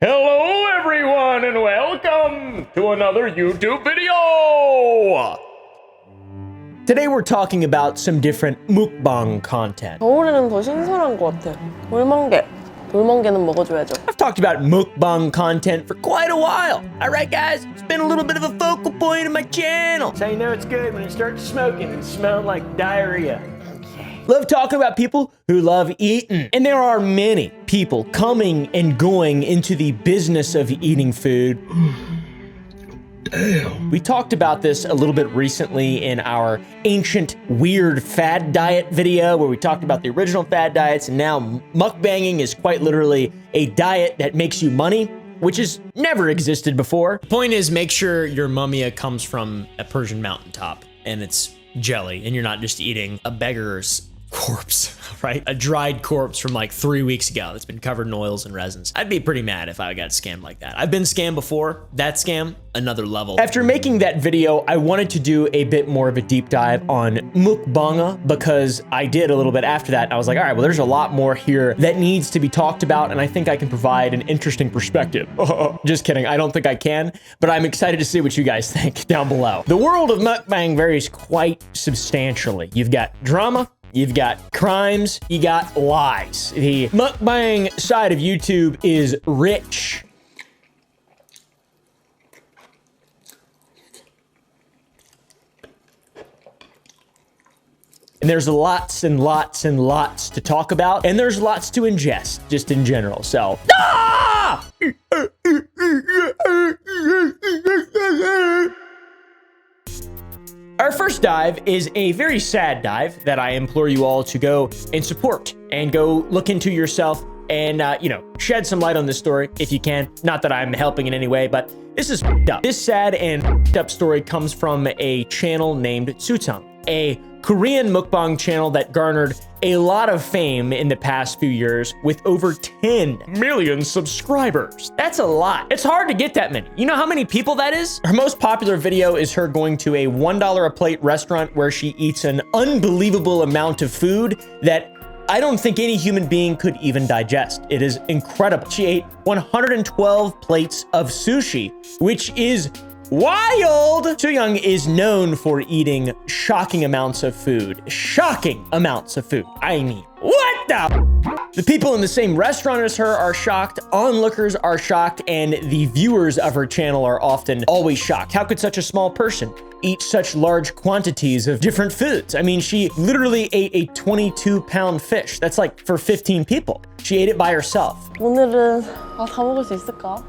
Hello everyone and welcome to another YouTube video! Today we're talking about some different mukbang content. 겨울에는 더 신선한 것 같아. 돌멍게. 돌멍게는 먹어줘야죠. I've talked about mukbang content for quite a while. Alright guys, it's been a little bit of a focal point of my channel. That's how you know it's good when it starts smoking and smelling like diarrhea. Love talking about people who love eating. And there are many people coming and going into the business of eating food. Damn. We talked about this a little bit recently in our ancient weird fad diet video where we talked about the original fad diets, and now mukbanging is quite literally a diet that makes you money, which has never existed before. The point is, make sure your mumia comes from a Persian mountaintop and it's jelly and you're not just eating a beggar's corpse, right? A dried corpse from like 3 weeks ago that's been covered in oils and resins. I'd be pretty mad if I got scammed like that. I've been scammed before. That scam, another level. After making that video, I wanted to do a bit more of a deep dive on mukbanga because I did a little bit after that. I was like, all right, well, there's a lot more here that needs to be talked about, and I think I can provide an interesting perspective. Just kidding. I don't think I can, but I'm excited to see what you guys think down below. The world of mukbang varies quite substantially. You've got drama, you've got crimes, you got lies. The mukbang side of YouTube is rich. And there's lots and lots and lots to talk about, and there's lots to ingest, just in general, so. Ah! Our first dive is a very sad dive that I implore you all to go and support and go look into yourself and, shed some light on this story if you can. Not that I'm helping in any way, but this is f***ed up. This sad and f***ed up story comes from a channel named Tzuyang, a Korean mukbang channel that garnered a lot of fame in the past few years with over 10 million subscribers. That's a lot. It's hard to get that many. You know how many people that is? Her most popular video is her going to a $1 a plate restaurant where she eats an unbelievable amount of food that I don't think any human being could even digest. It is incredible. She ate 112 plates of sushi, which is wild. Tzuyang is known for eating shocking amounts of food. Shocking amounts of food. I mean, what the people in the same restaurant as her are shocked, onlookers are shocked, and the viewers of her channel are often always shocked. How could such a small person eat such large quantities of different foods? I mean, she literally ate a 22-pound fish. That's like for 15 people. She ate it by herself. 오늘은 다 먹을 수 있을까?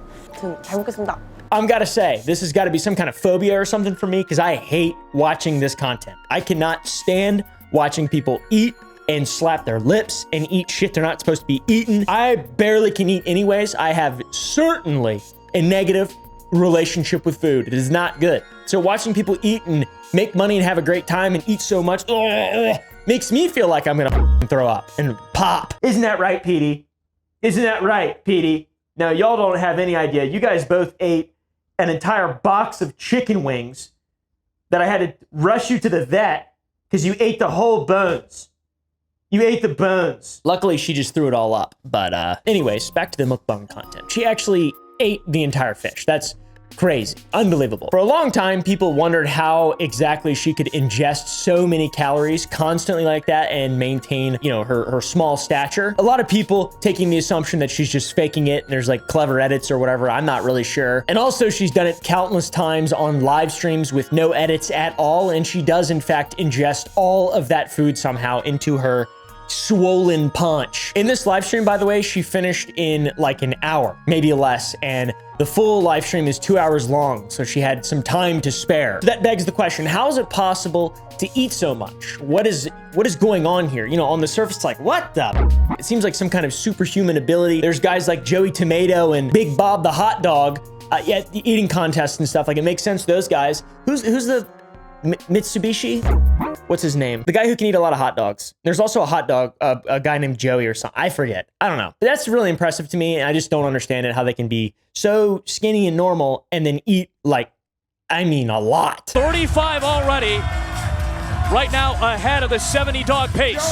잘 먹겠습니다. I'm gotta say, this has gotta be some kind of phobia or something for me because I hate watching this content. I cannot stand watching people eat and slap their lips and eat shit they're not supposed to be eating. I barely can eat anyways. I have certainly a negative relationship with food. It is not good. So watching people eat and make money and have a great time and eat so much makes me feel like I'm gonna throw up and pop. Isn't that right, Petey? Isn't that right, Petey? Now, y'all don't have any idea. You guys both ate an entire box of chicken wings that I had to rush you to the vet because you ate the whole bones. You ate the bones. Luckily, she just threw it all up. But anyways, back to the mukbang content. She actually ate the entire fish. That's crazy. Unbelievable. For a long time, people wondered how exactly she could ingest so many calories constantly like that and maintain, her small stature. A lot of people taking the assumption that she's just faking it and there's like clever edits or whatever. I'm not really sure. And also she's done it countless times on live streams with no edits at all. And she does in fact ingest all of that food somehow into her swollen paunch. In this live stream, by the way, she finished in like an hour, maybe less, and the full live stream is 2 hours long, so she had some time to spare. That begs the question, how is it possible to eat so much? What is going on here? On the surface, it's like, what the? It seems like some kind of superhuman ability. There's guys like Joey Tomato and Big Bob the Hot Dog at eating contests and stuff. Like, it makes sense to those guys. Who's the Mitsubishi? What's his name? The guy who can eat a lot of hot dogs. There's also a hot dog, a guy named Joey or something. I forget. I don't know. But that's really impressive to me, and I just don't understand it, how they can be so skinny and normal and then eat, like, I mean, a lot. 35 already. right now ahead of the 70 dog pace.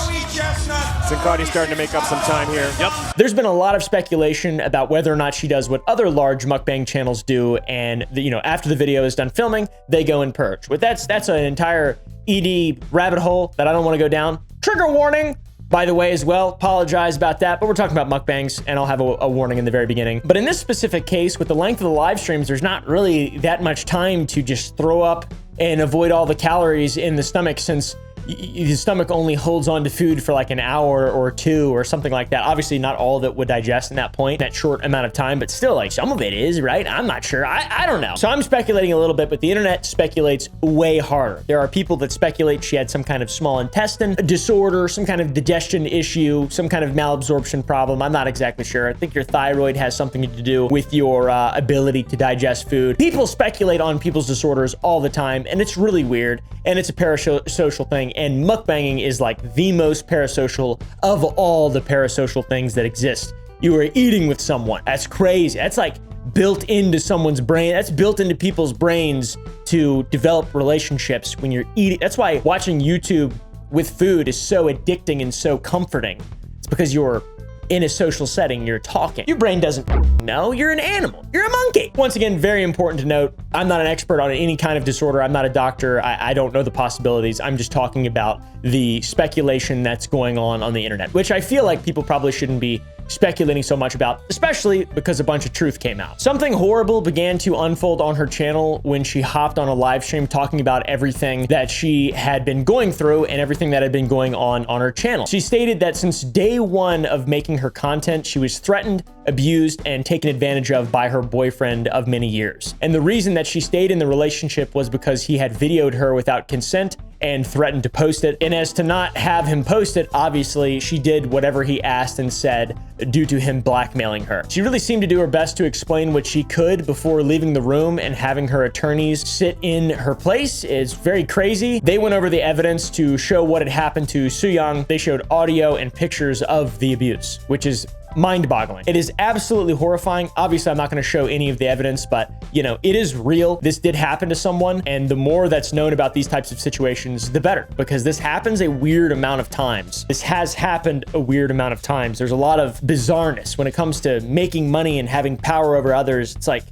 Zincardi's starting to make up some time here. Yep. There's been a lot of speculation about whether or not she does what other large mukbang channels do, and after the video is done filming, they go and purge. But that's an entire ED rabbit hole that I don't want to go down. Trigger warning, by the way, as well. Apologize about that, but we're talking about mukbangs, and I'll have a warning in the very beginning. But in this specific case, with the length of the live streams, there's not really that much time to just throw up and avoid all the calories in the stomach, since the stomach only holds on to food for like an hour or two or something like that. Obviously, not all of it would digest in that point, that short amount of time, but still, like, some of it is, right? I'm not sure. I don't know. So I'm speculating a little bit, but the internet speculates way harder. There are people that speculate she had some kind of small intestine disorder, some kind of digestion issue, some kind of malabsorption problem. I'm not exactly sure. I think your thyroid has something to do with your ability to digest food. People speculate on people's disorders all the time, and it's really weird, and it's a parasocial thing. And mukbanging is like the most parasocial of all the parasocial things that exist. You are eating with someone. That's crazy. That's like built into someone's brain. That's built into people's brains to develop relationships when you're eating. That's why watching YouTube with food is so addicting and so comforting. It's because you're in a social setting, you're talking. Your brain doesn't know. You're an animal. You're a monkey. Once again, very important to note, I'm not an expert on any kind of disorder. I'm not a doctor. I don't know the possibilities. I'm just talking about the speculation that's going on the internet, which I feel like people probably shouldn't be speculating so much about, especially because a bunch of truth came out. Something horrible began to unfold on her channel when she hopped on a live stream talking about everything that she had been going through and everything that had been going on her channel. She stated that since day one of making her content, she was threatened, abused, and taken advantage of by her boyfriend of many years. And the reason that she stayed in the relationship was because he had videoed her without consent and threatened to post it. And as to not have him post it, obviously she did whatever he asked and said due to him blackmailing her. She really seemed to do her best to explain what she could before leaving the room and having her attorneys sit in her place. It's very crazy. They went over the evidence to show what had happened to Tzuyang. They showed audio and pictures of the abuse, which is mind-boggling. It is absolutely horrifying. Obviously, I'm not going to show any of the evidence, but it is real. This did happen to someone, and the more that's known about these types of situations, the better, because this happens a weird amount of times. This has happened a weird amount of times. There's a lot of bizarreness when it comes to making money and having power over others. It's like,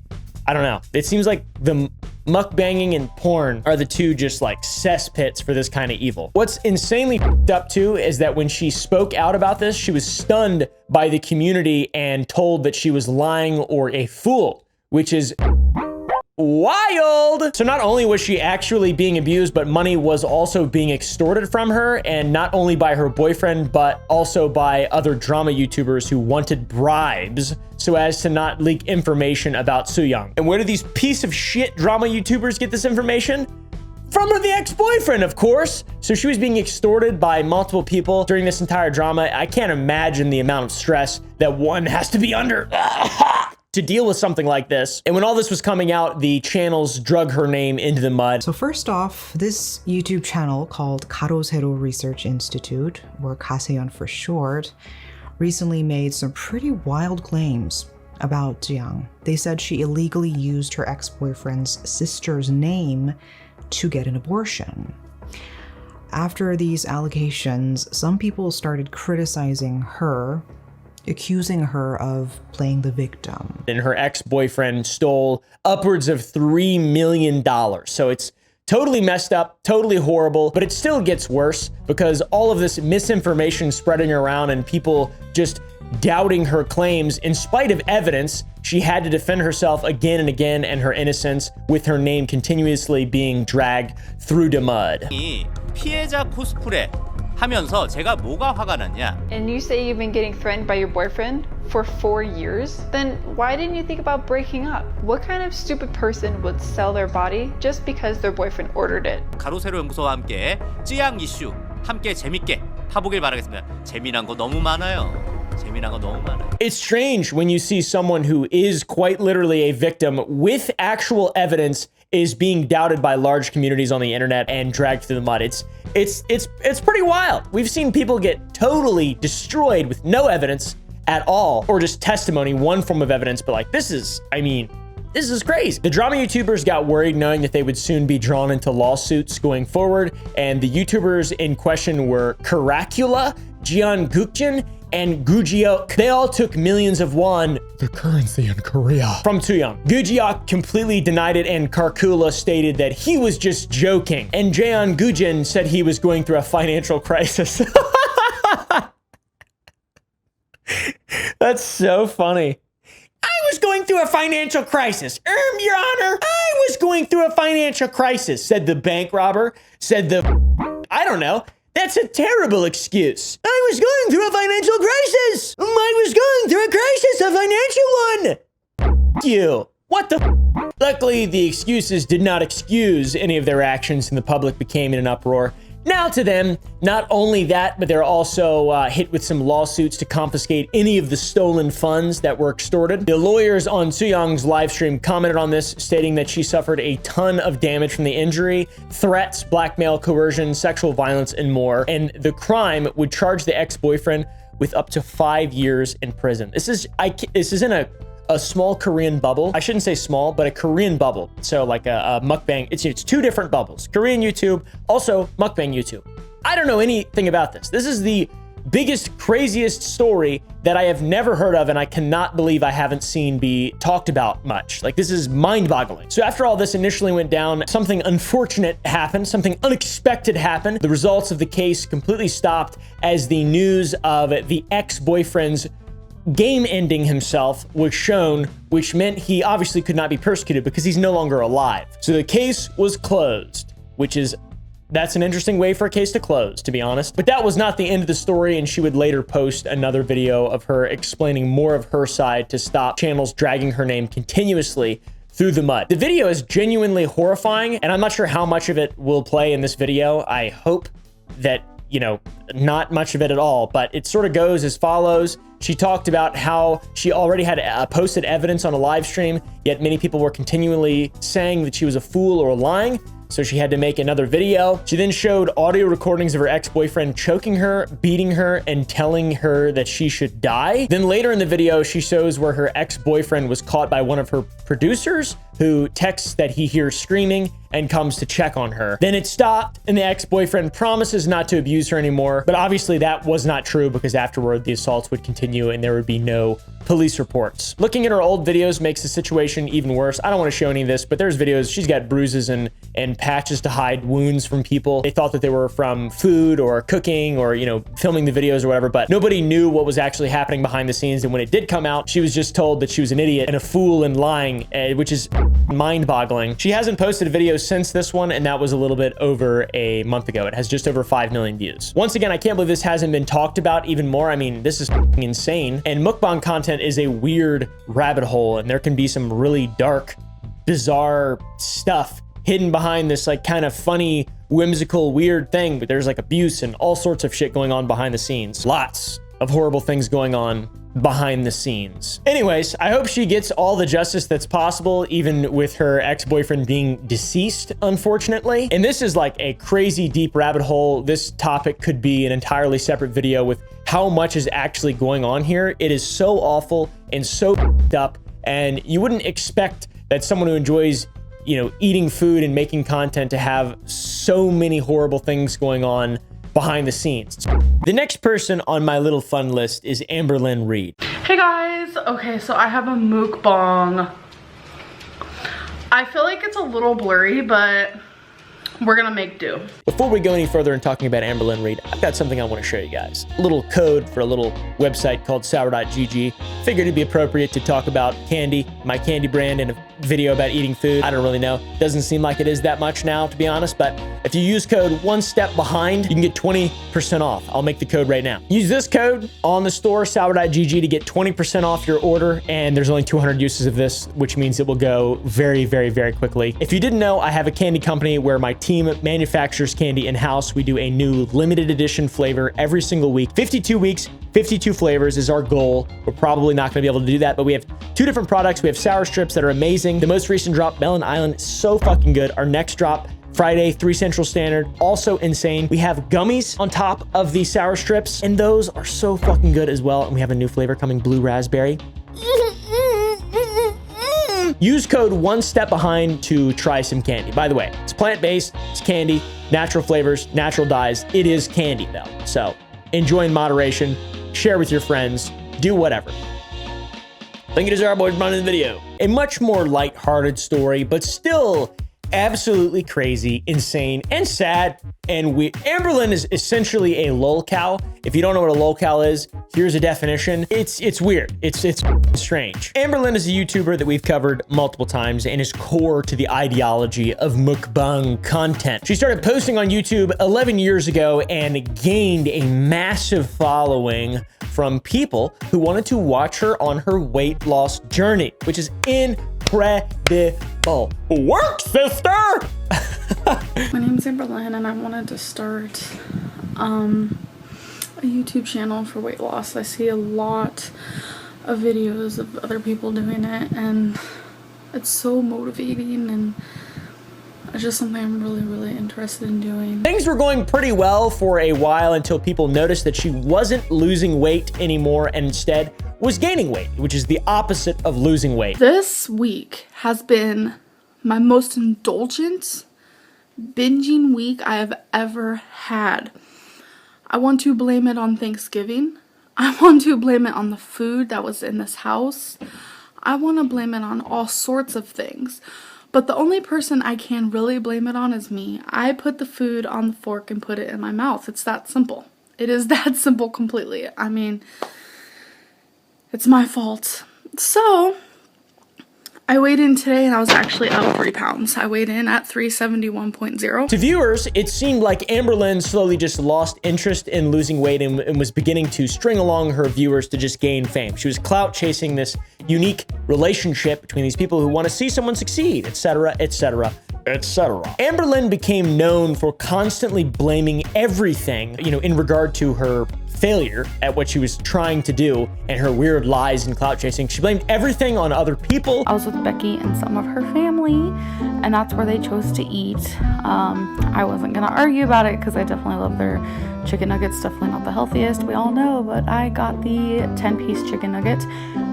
I don't know. It seems like the mukbanging and porn are the two just like cesspits for this kind of evil. What's insanely f***ed up too is that when she spoke out about this, she was stunned by the community and told that she was lying or a fool, which is wild. So not only was she actually being abused, but money was also being extorted from her, and not only by her boyfriend, but also by other drama YouTubers who wanted bribes so as to not leak information about Tzuyang. And where do these piece of shit drama YouTubers get this information? From the ex-boyfriend, of course. So she was being extorted by multiple people during this entire drama. I can't imagine the amount of stress that one has to be under to deal with something like this. And when all this was coming out, the channels drug her name into the mud. So first off, this YouTube channel called 가로세로 Research Institute, or 가세연 for short, recently made some pretty wild claims about Tzuyang. They said she illegally used her ex-boyfriend's sister's name to get an abortion. After these allegations, some people started criticizing her, accusing her of playing the victim. And her ex-boyfriend stole upwards of $3 million. So it's totally messed up, totally horrible, but it still gets worse because all of this misinformation spreading around and people just doubting her claims in spite of evidence. She had to defend herself again and again, and her innocence, with her name continuously being dragged through the mud. 피해자 코스프레 하면서 제가 뭐가 화가 났냐? And you say you've been getting threatened by your boyfriend for 4 years? Then why didn't you think about breaking up? What kind of stupid person would sell their body just because their boyfriend ordered it? 가로세로 연구소와 함께 쯔양 이슈 함께 재밌게 파보길 바라겠습니다. 재미난 거 너무 많아요. 재미난 거 너무 많아요. It's strange when you see someone who is quite literally a victim with actual evidence is being doubted by large communities on the internet and dragged through the mud. It's pretty wild. We've seen people get totally destroyed with no evidence at all, or just testimony, one form of evidence, but like this is, I mean, This is crazy. The drama YouTubers got worried knowing that they would soon be drawn into lawsuits going forward, and the YouTubers in question were Karacula, Jian Gukjin, and Gujiok. They all took millions of won, the currency in Korea, from Tzuyang. Gujiok completely denied it, and Karkula stated that he was just joking. And Jeon Gujin said he was going through a financial crisis. That's so funny. I was going through a financial crisis. Your Honor, I was going through a financial crisis, said the bank robber, said the, I don't know. That's a terrible excuse. I was going through a financial crisis. I was going through a crisis, a financial one. You. What the? Luckily, the excuses did not excuse any of their actions, and the public became in an uproar. Now to them, not only that, but they're also hit with some lawsuits to confiscate any of the stolen funds that were extorted. The lawyers on Tzuyang's live stream commented on this, stating that she suffered a ton of damage from the injury, threats, blackmail, coercion, sexual violence, and more. And the crime would charge the ex-boyfriend with up to 5 years in prison. This is in a small Korean bubble. I shouldn't say small, but a Korean bubble. So like a mukbang, it's two different bubbles. Korean YouTube, also mukbang YouTube. I don't know anything about this. This is the biggest, craziest story that I have never heard of, and I cannot believe I haven't seen be talked about much. Like, this is mind-boggling. So after all this initially went down, something unfortunate happened, something unexpected happened. The results of the case completely stopped as the news of the ex-boyfriend's game ending himself was shown, which meant he obviously could not be persecuted because he's no longer alive. So the case was closed, that's an interesting way for a case to close, to be honest. But that was not the end of the story, and she would later post another video of her explaining more of her side to stop channels dragging her name continuously through the mud. The video is genuinely horrifying, and I'm not sure how much of it will play in this video. I hope that, not much of it at all, but it sort of goes as follows. She talked about how she already had posted evidence on a live stream, yet many people were continually saying that she was a fool or lying, so she had to make another video. She then showed audio recordings of her ex-boyfriend choking her, beating her, and telling her that she should die. Then later in the video, she shows where her ex-boyfriend was caught by one of her producers, who texts that he hears screaming and comes to check on her. Then it stopped, and the ex-boyfriend promises not to abuse her anymore, but obviously that was not true because afterward the assaults would continue and there would be no police reports. Looking at her old videos makes the situation even worse. I don't want to show any of this, but there's videos, she's got bruises and patches to hide wounds from people. They thought that they were from food or cooking or, filming the videos or whatever, but nobody knew what was actually happening behind the scenes. And when it did come out, she was just told that she was an idiot and a fool and lying, which is mind-boggling. She hasn't posted a video since this one, and that was a little bit over a month ago. It has just over 5 million views. Once again, I can't believe this hasn't been talked about even more. I mean, this is insane. And mukbang content is a weird rabbit hole, and there can be some really dark, bizarre stuff hidden behind this kind of funny, whimsical, weird thing, but there's abuse and all sorts of shit going on behind the scenes. Lots of horrible things going on behind the scenes. Anyways, I hope she gets all the justice that's possible, even with her ex-boyfriend being deceased, unfortunately. And this is a crazy deep rabbit hole. This topic could be an entirely separate video with how much is actually going on here. It is so awful and so up, and you wouldn't expect that someone who enjoys eating food and making content to have so many horrible things going on behind the scenes. The next person on my little fun list is Amberlynn Reed. Hey guys, okay, so I have a mukbang. I feel like it's a little blurry, but we're gonna make do. Before we go any further in talking about Amberlynn Reed, I've got something I want to show you guys. A little code for a little website called sour.gg. Figured it'd be appropriate to talk about candy, my candy brand, in a video about eating food. I don't really know. Doesn't seem like it is that much now, to be honest, but if you use code one step behind, you can get 20% off. I'll make the code right now. Use this code on the store, sour.gg, to get 20% off your order, and there's only 200 uses of this, which means it will go very, very, very quickly. If you didn't know, I have a candy company where my team manufactures candy in-house. We do a new limited edition flavor every single week. 52 weeks, 52 flavors is our goal. We're probably not gonna be able to do that, but we have 2 different products. We have sour strips that are amazing. The most recent drop, Melon Island, is so fucking good. Our next drop, Friday, 3 Central Standard, also insane. We have gummies on top of the sour strips, and those are so fucking good as well. And we have a new flavor coming, blue raspberry. Use code One Step Behind to try some candy. By the way, it's plant-based, it's candy, natural flavors, natural dyes. It is candy though. So enjoy in moderation, share with your friends, do whatever. Thank you to Zara Boys for running the video. A much more lighthearted story, but still absolutely crazy, insane, and sad. And Amberlynn is essentially a lolcow. If you don't know what a lolcow is, here's a definition. It's weird. It's strange. Amberlynn is a YouTuber that we've covered multiple times and is core to the ideology of mukbang content. She started posting on YouTube 11 years ago and gained a massive following from people who wanted to watch her on her weight loss journey, which is incredible. Work, sister! My name's Amberlynn and I wanted to start a YouTube channel for weight loss. I see a lot of videos of other people doing it and it's so motivating and it's just something I'm really interested in doing. Things were going pretty well for a while until people noticed that she wasn't losing weight anymore and instead was gaining weight, which is the opposite of losing weight. This week has been my most indulgent binging week I have ever had. I want to blame it on Thanksgiving. I want to blame it on the food that was in this house. I want to blame it on all sorts of things. But the only person I can really blame it on is me. I put the food on the fork and put it in my mouth. It's that simple. It is that simple completely. I mean, it's my fault. So, I weighed in today and I was actually up 3 pounds. I weighed in at 371.0. To viewers, it seemed like Amberlynn slowly just lost interest in losing weight and was beginning to string along her viewers to just gain fame. She was clout chasing this unique relationship between these people who want to see someone succeed, etc., etc., etc. Amberlynn became known for constantly blaming everything, in regard to her failure at what she was trying to do and her weird lies and clout chasing. She blamed everything on other people. I was with Becky and some of her family, and that's where they chose to eat. I wasn't gonna argue about it because I definitely love their chicken nuggets. Definitely not the healthiest, we all know, but I got the 10-piece chicken nugget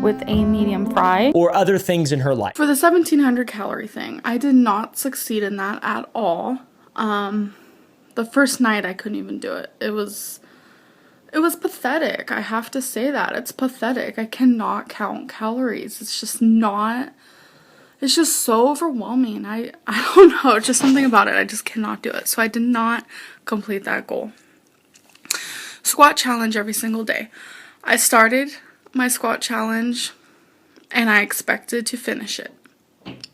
with a medium fry. Or other things in her life. For the 1,700 calorie thing, I did not succeed in that at all. The first night I couldn't even do it. It was pathetic. I have to say that. It's pathetic. I cannot count calories. It's just so overwhelming. I don't know. It's just something about it. I just cannot do it. So I did not complete that goal. Squat challenge every single day. I started my squat challenge and I expected to finish it,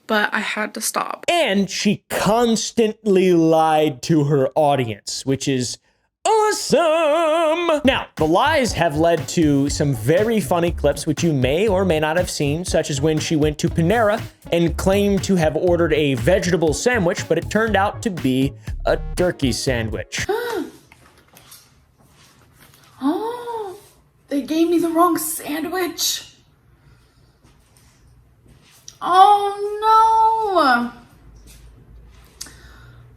but I had to stop. And she constantly lied to her audience, which is awesome! Now, the lies have led to some very funny clips which you may or may not have seen, such as when she went to Panera and claimed to have ordered a vegetable sandwich, but it turned out to be a turkey sandwich. Oh, they gave me the wrong sandwich. Oh no!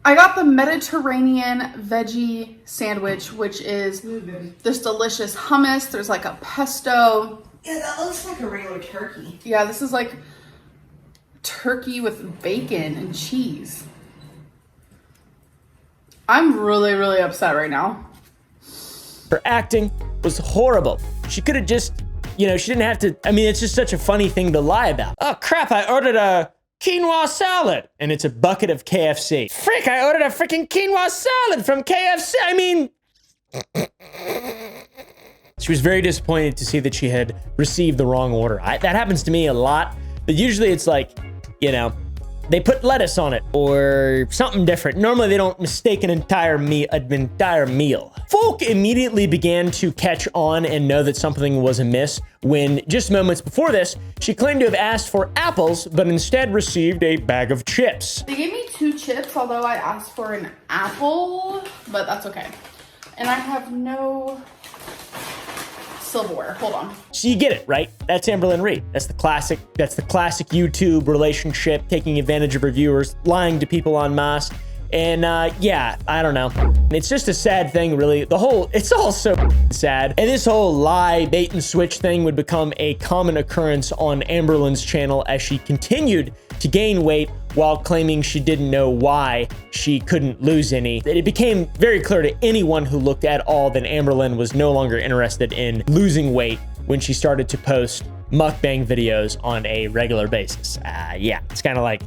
I got the Mediterranean veggie sandwich, which is this delicious hummus. There's like a pesto. Yeah, that looks like a regular turkey. Yeah, this is like turkey with bacon and cheese. I'm really upset right now. Her acting was horrible. She could have just, she didn't have to, it's just such a funny thing to lie about. Oh crap, I ordered a quinoa salad, and it's a bucket of KFC. Frick, I ordered a freaking quinoa salad from KFC. She was very disappointed to see that she had received the wrong order. That happens to me a lot, but usually it's like, they put lettuce on it or something different. Normally they don't mistake an entire meal. Folk immediately began to catch on and know that something was amiss when just moments before this, she claimed to have asked for apples, but instead received a bag of chips. They gave me 2 chips, although I asked for an apple, but that's okay. And I have no silverware. Hold on. So you get it, right? That's Amberlynn Reed. That's the classic YouTube relationship, taking advantage of her viewers, lying to people en masse. And yeah, I don't know. It's just a sad thing, really. It's all so sad. And this whole lie, bait and switch thing would become a common occurrence on Amberlynn's channel as she continued to gain weight while claiming she didn't know why she couldn't lose any. It became very clear to anyone who looked at all that Amberlynn was no longer interested in losing weight when she started to post mukbang videos on a regular basis. Yeah, it's kind of like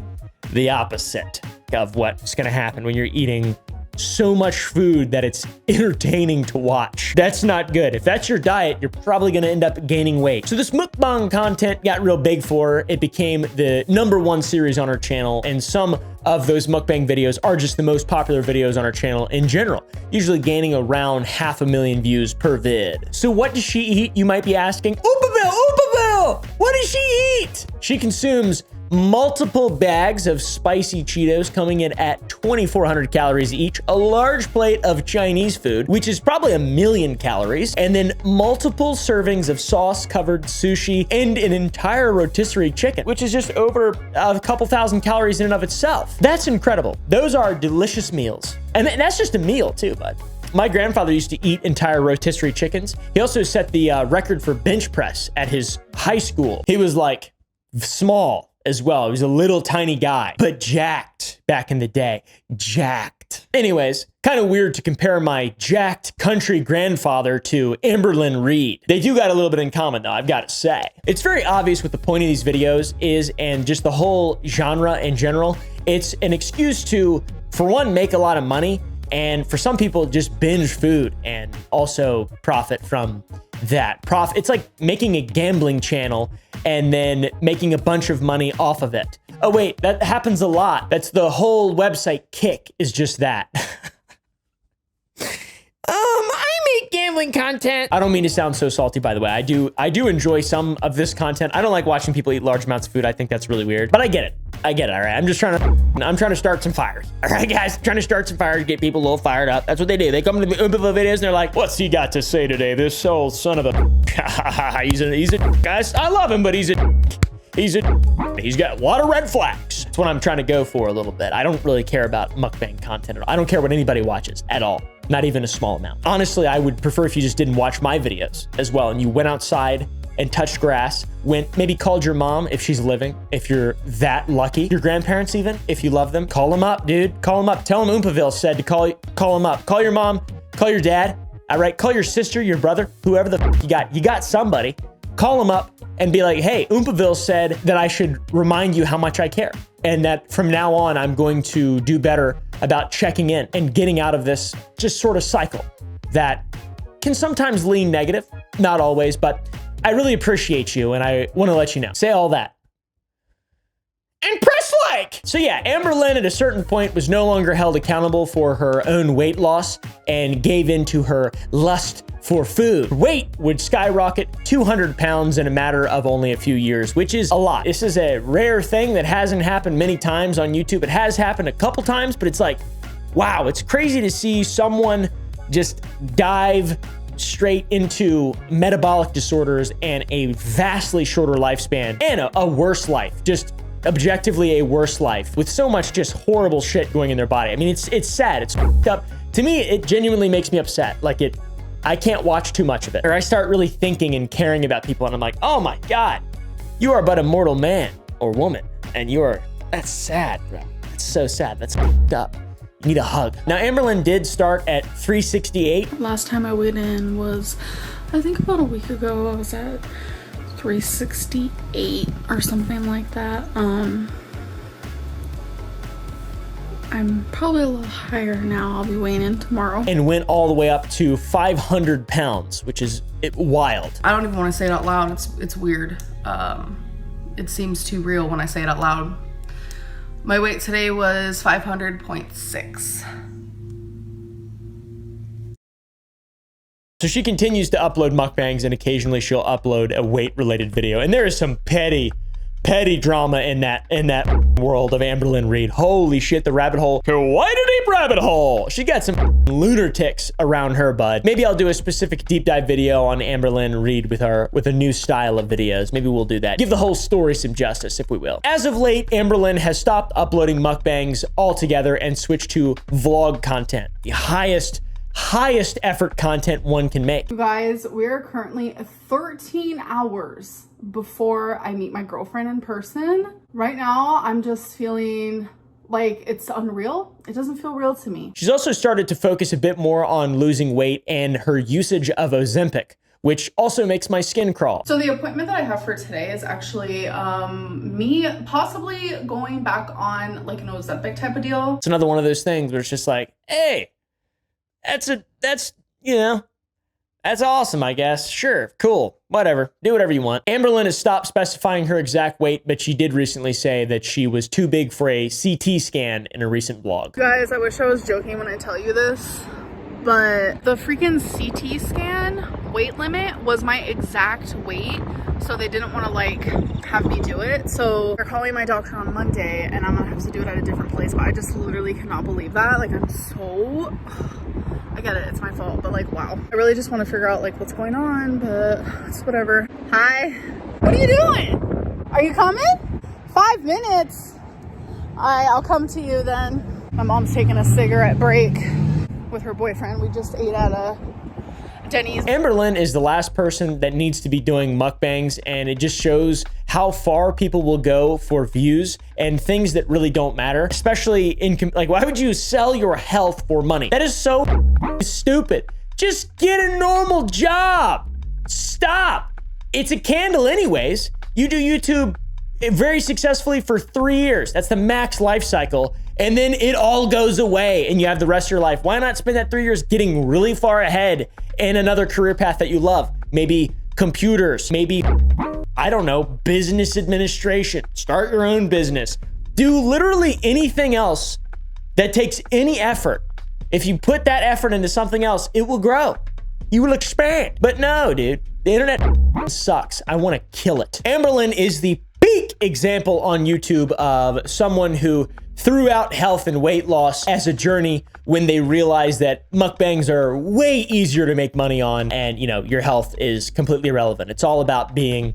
the opposite of what's gonna happen when you're eating so much food that it's entertaining to watch. That's not good. If that's your diet, you're probably gonna end up gaining weight. So this mukbang content got real big for her. It became the #1 series on her channel, and some of those mukbang videos are just the most popular videos on her channel in general, usually gaining around 500,000 views per vid. So what does she eat, you might be asking? Oopaville! What does she eat? She consumes multiple bags of spicy Cheetos coming in at 2,400 calories each, a large plate of Chinese food, which is probably 1,000,000 calories, and then multiple servings of sauce-covered sushi and an entire rotisserie chicken, which is just over a couple thousand calories in and of itself. That's incredible. Those are delicious meals. And that's just a meal too, bud. My grandfather used to eat entire rotisserie chickens. He also set the record for bench press at his high school. He was like small as well. He was a little tiny guy, but jacked back in the day. Jacked. Anyways, kind of weird to compare my jacked country grandfather to Amberlynn Reed. They do got a little bit in common though, I've got to say. It's very obvious what the point of these videos is, and just the whole genre in general. It's an excuse to, for one, make a lot of money, and for some people just binge food and also profit from that. It's like making a gambling channel and then making a bunch of money off of it. Oh wait, that happens a lot. That's the whole website Kick, is just that. I make gambling content. I don't mean to sound so salty, by the way. I do enjoy some of this content. I don't like watching people eat large amounts of food. I think that's really weird, but I get it. All right. I'm trying to start some fires. All right, guys, trying to start some fires, get people a little fired up. That's what they do. They come to the videos and they're like, "What's he got to say today? This old son of a he's a guys. I love him, but he's got a lot of red flags." That's what I'm trying to go for a little bit. I don't really care about mukbang content at all. I don't care what anybody watches at all. Not even a small amount. Honestly, I would prefer if you just didn't watch my videos as well and you went outside and touched grass, maybe called your mom if she's living, if you're that lucky. Your grandparents even, if you love them. Call them up, dude. Call them up. Tell them Oompaville said to call them up. Call your mom, call your dad, all right? Call your sister, your brother, whoever the you got. You got somebody. Call them up and be like, "Hey, Oompaville said that I should remind you how much I care, and that from now on, I'm going to do better about checking in and getting out of this just sort of cycle that can sometimes lean negative, not always, but I really appreciate you, and I want to let you know." Say all that. And press like! So yeah, Amberlynn at a certain point was no longer held accountable for her own weight loss and gave in to her lust for food. Her weight would skyrocket 200 pounds in a matter of only a few years, which is a lot. This is a rare thing that hasn't happened many times on YouTube. It has happened a couple times, but it's like, wow, it's crazy to see someone just dive straight into metabolic disorders and a vastly shorter lifespan and a worse life, just objectively a worse life with so much just horrible shit going in their body. I mean, it's sad. It's fucked up. To me, it genuinely makes me upset. Like I can't watch too much of it, or I start really thinking and caring about people and I'm like, oh my God, you are but a mortal man or woman. And that's sad, bro. That's so sad. That's fucked up. You need a hug. Now, Amberlynn did start at 368. Last time I weighed in was, I think about a week ago. I was at 368 or something like that. I'm probably a little higher now. I'll be weighing in tomorrow. And went all the way up to 500 pounds, which is wild. I don't even want to say it out loud. It's weird. It seems too real when I say it out loud. My weight today was 500.6. So she continues to upload mukbangs, and occasionally she'll upload a weight-related video. And there is some petty petty drama in that world of Amberlynn Reed. Holy shit, the rabbit hole. Quite a deep rabbit hole. She got some lunatics around her, bud. Maybe I'll do a specific deep dive video on Amberlynn Reed with a new style of videos. Maybe we'll do that. Give the whole story some justice, if we will. As of late, Amberlynn has stopped uploading mukbangs altogether and switched to vlog content. The highest effort content one can make. You guys, we're currently 13 hours before I meet my girlfriend in person. Right now, I'm just feeling like it's unreal. It doesn't feel real to me. She's also started to focus a bit more on losing weight and her usage of Ozempic, which also makes my skin crawl. So the appointment that I have for today is actually me possibly going back on like an Ozempic type of deal. It's another one of those things where it's just like, hey, that's awesome, I guess. Sure, cool, whatever. Do whatever you want. Amberlynn has stopped specifying her exact weight, but she did recently say that she was too big for a CT scan in a recent vlog. Guys, I wish I was joking when I tell you this, but the freaking CT scan weight limit was my exact weight, so they didn't want to like have me do it. So they're calling my doctor on Monday and I'm gonna have to do it at a different place, but I just literally cannot believe that. Like, I'm so... I get it, it's my fault, but like, wow. I really just want to figure out like what's going on, but it's whatever. Hi. What are you doing? Are you coming? 5 minutes. I'll come to you then. My mom's taking a cigarette break with her boyfriend. We just ate at a Denny's. Amberlynn is the last person that needs to be doing mukbangs, and it just shows how far people will go for views and things that really don't matter, especially in, like, why would you sell your health for money? That is so stupid. Just get a normal job. Stop. It's a candle anyways. You do YouTube very successfully for 3 years. That's the max life cycle. And then it all goes away and you have the rest of your life. Why not spend that 3 years getting really far ahead in another career path that you love? Maybe computers, maybe, I don't know, business administration. Start your own business. Do literally anything else that takes any effort. If you put that effort into something else, it will grow. You will expand. But no, dude, the internet sucks. I want to kill it. Amberlynn is the peak example on YouTube of someone who threw out health and weight loss as a journey when they realized that mukbangs are way easier to make money on and, you know, your health is completely irrelevant. It's all about being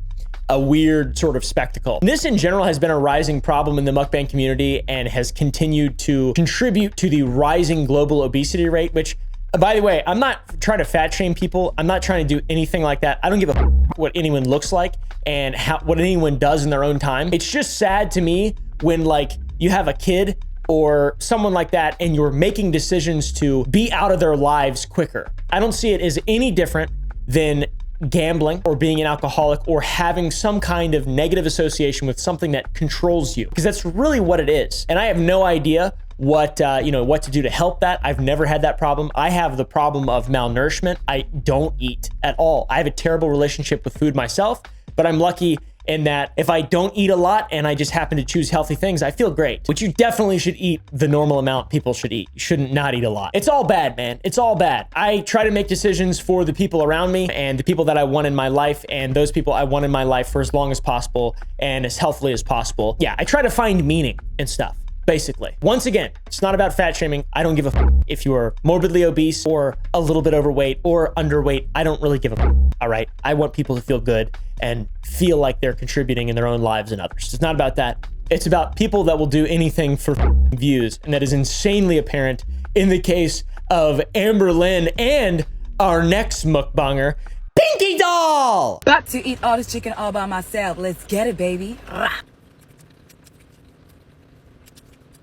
a weird sort of spectacle. This in general has been a rising problem in the mukbang community and has continued to contribute to the rising global obesity rate, which, by the way, I'm not trying to fat shame people. I'm not trying to do anything like that. I don't give a what anyone looks like and what anyone does in their own time. It's just sad to me when, like, you have a kid or someone like that and you're making decisions to be out of their lives quicker. I don't see it as any different than gambling or being an alcoholic or having some kind of negative association with something that controls you, because that's really what it is. And I have no idea what to do to help that. I've never had that problem. I have the problem of malnourishment. I don't eat at all. I have a terrible relationship with food myself, but I'm lucky in that if I don't eat a lot and I just happen to choose healthy things, I feel great. But you definitely should eat the normal amount people should eat. You shouldn't not eat a lot. It's all bad, man. It's all bad. I try to make decisions for the people around me and the people that I want in my life, and those people I want in my life for as long as possible and as healthily as possible. Yeah, I try to find meaning in stuff. Basically. Once again, it's not about fat shaming. I don't give a if you are morbidly obese or a little bit overweight or underweight. I don't really give a all right? I want people to feel good and feel like they're contributing in their own lives and others. It's not about that. It's about people that will do anything for views, and that is insanely apparent in the case of Amberlynn and our next mukbanger, Pinkydoll! About to eat all this chicken all by myself. Let's get it, baby.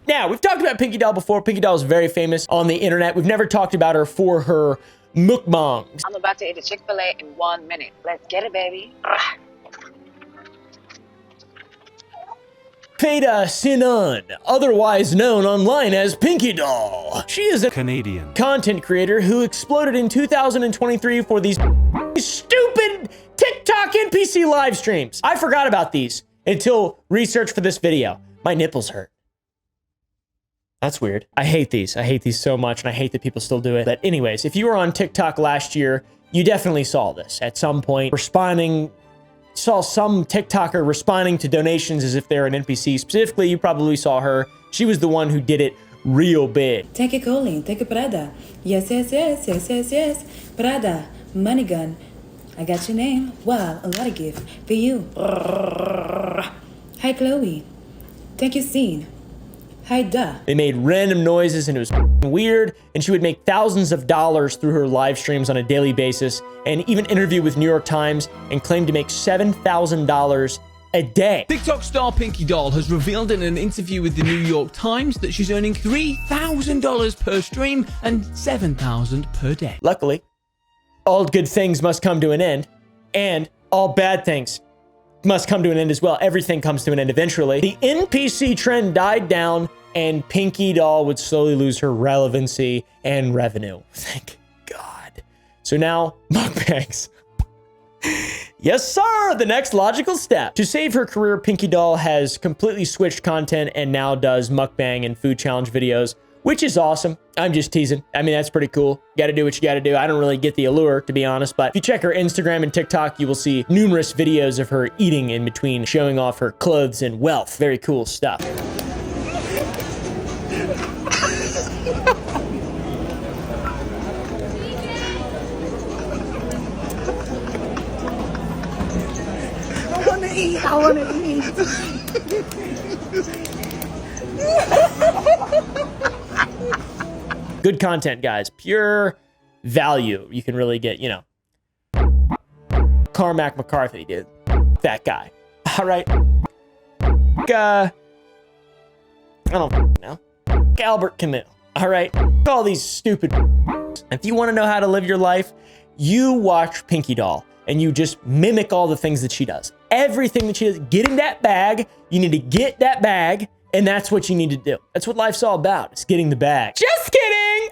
Now, we've talked about Pinkydoll before. Pinkydoll is very famous on the internet. We've never talked about her for her mukbangs. I'm about to eat a Chick-fil-A in 1 minute. Let's get it, baby. Feda Sinan, otherwise known online as Pinkydoll. She is a Canadian content creator who exploded in 2023 for these stupid TikTok NPC live streams. I forgot about these until research for this video. My nipples hurt. That's weird. I hate these. I hate these so much, and I hate that people still do it. But anyways, if you were on TikTok last year, you definitely saw this at some point. Responding saw some TikToker responding to donations as if they're an NPC. Specifically, you probably saw her. She was the one who did it real big. Take it, Colleen. Take it, Prada. Yes, yes, yes, yes, yes, yes. Prada, money gun. I got your name. Wow, a lot of gift for you. Hi, Chloe. Take your scene. Hi, duh. They made random noises and it was weird, and she would make thousands of dollars through her live streams on a daily basis, and even interview with New York Times and claimed to make $7,000 a day. TikTok star Pinkydoll has revealed in an interview with the New York Times that she's earning $3,000 per stream and $7,000 per day. Luckily, all good things must come to an end, and all bad things must come to an end as well. Everything comes to an end eventually. The NPC trend died down, and Pinkydoll would slowly lose her relevancy and revenue. Thank God. So now, mukbangs. Yes, sir, the next logical step. To save her career, Pinkydoll has completely switched content and now does mukbang and food challenge videos, which is awesome. I'm just teasing. I mean, that's pretty cool. You gotta do what you gotta do. I don't really get the allure, to be honest, but if you check her Instagram and TikTok, you will see numerous videos of her eating in between, showing off her clothes and wealth. Very cool stuff. I wanna eat. Good content, guys. Pure value. You can really get, you know. Carmack McCarthy, dude. That guy. All right. I don't know. Albert Camille. All right. All these stupid. If you want to know how to live your life, you watch Pinkydoll and you just mimic all the things that she does. Everything that she does. Getting that bag. You need to get that bag. And that's what you need to do. That's what life's all about. It's getting the bag. Just kidding.